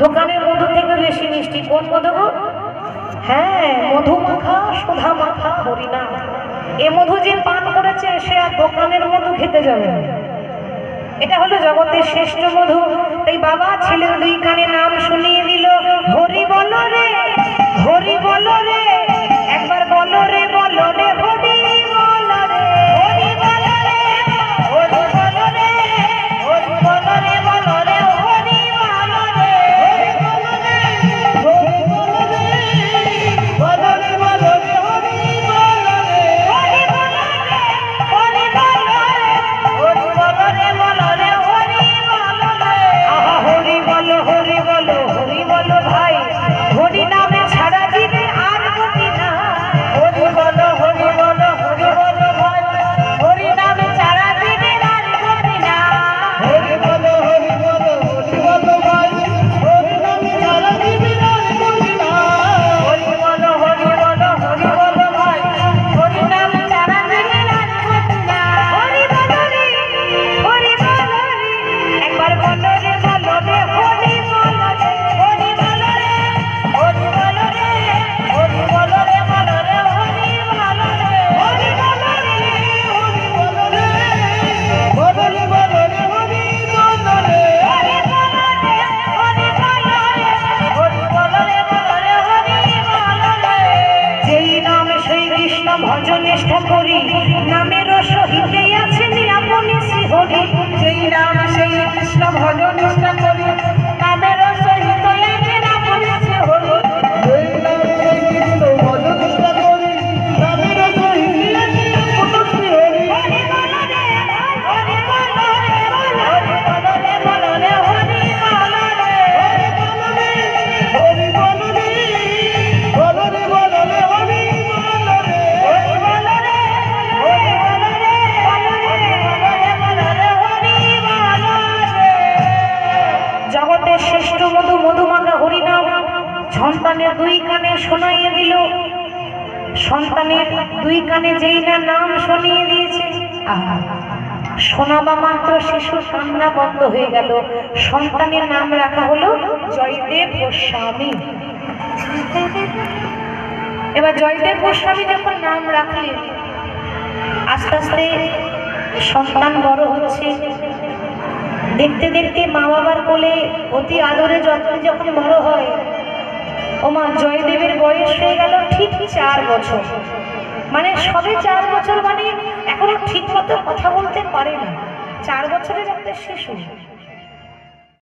দোকানের মধু থেকে বেশি মিষ্টি কোন মধু? হ্যাঁ, মধু মাখা সুধা মাখা হরিনাম। এ মধু যে পান করেছে সে আর দোকানের মধু খেতে যাবে না। এটা হলো জগতের শ্রেষ্ঠ মধু। তাই বাবা ছেলের দুই কানে নাম শুনিয়ে দিল, হরি বলো রে, হরি বলো রে, একবার বলো রে, বলো রে, হরি বলো রে, হরি বলো রে, হরি বলো রে, হরি বলো রে, বলো রে, হরি বলো রে, হরি বলো রে, বলো রে, বলো রে, হরি বলো রে, হরি বলো রে, হরি বলো রে, হরি বলো রে, বলো রে, হরি বলো রে। আহা হরি বলো, হরি বলো, হরি বলো ভাই, হরি নামে ছাড়া দিবে আর গতি না। হরি বলো, হরি বলো, হরি বলো ভাই, হরি নামে ছাড়া দিবে আর গতি না। হরি বলো, হরি বলো, হরি বলো ভাই, হরি নামে ছাড়া দিবে আর গতি না। হরি বলো, হরি বলো, হরি বলো ভাই, হরি নামে ছাড়া দিবে আর গতি না। হরি বলো রে, হরি বলো রে, একবার বলো রে, বলো রে, হরি বলো রে, হরি বলো রে, হরি বলো রে, হরি বলো রে, বলো রে, হরি বলো রে, হরি বলো রে, হরি বলো রে, বলো রে, বলো রে, হরি বলো রে, হরি বলো রে, হরি বলো রে, হরি বলো রে, বলো রে, হরি বলো রে। যেই নাম সেই কৃষ্ণ ভজ নিষ্ঠা করি, নামের সহিতে আছেন আপনি শ্রীহরি। যেই নাম সেই কৃষ্ণ ভজ নিষ্ঠা করি, নামের সহিত আছেন আপনি শ্রীহরি। যেই নাম সেই কৃষ্ণ ভজ নিষ্ঠা করি, নামের সহিত আছেন আপনি শ্রীহরি। হরি বলো রে, হরি বলো রে, হরি বলো রে, বলো রে, হরি বলো রে, হরি বলো রে, হরি বলো রে, বলো রে, বলো রে, হরি বলো রে, হরি বলো রে, হরি বলো রে, বলো রে, বলো রে, হরি বলো রে। জগতের শ্রেষ্ঠ মধু মধুমাখা হরিনাম সন্তানের দুই কানে শোনাইয়ে দিল। সন্তানের দুই কানে যেই না নাম শুনিয়ে দিয়েছে, আহা, শোনাবা মাত্র শিশুর কান্না বন্ধ হয়ে গেল। সন্তানের নাম রাখা হলো জয়দেব গোস্বামী। এবার জয়দেব গোস্বামী যখন নাম রাখলেন, আস্তে আস্তে সন্তান বড় হচ্ছে। দেখতে দেখতে মা বাবার কোলে অতি আদরে যত্নে যখন বড় হয়, ও মা জয়দেবের বয়স হয়ে গেল ঠিক 4 বছর। মানে সবে 4 বছর, মানে এখনো ঠিক মতো কথা বলতে পারে না। 4 বছরের একটা শিশু।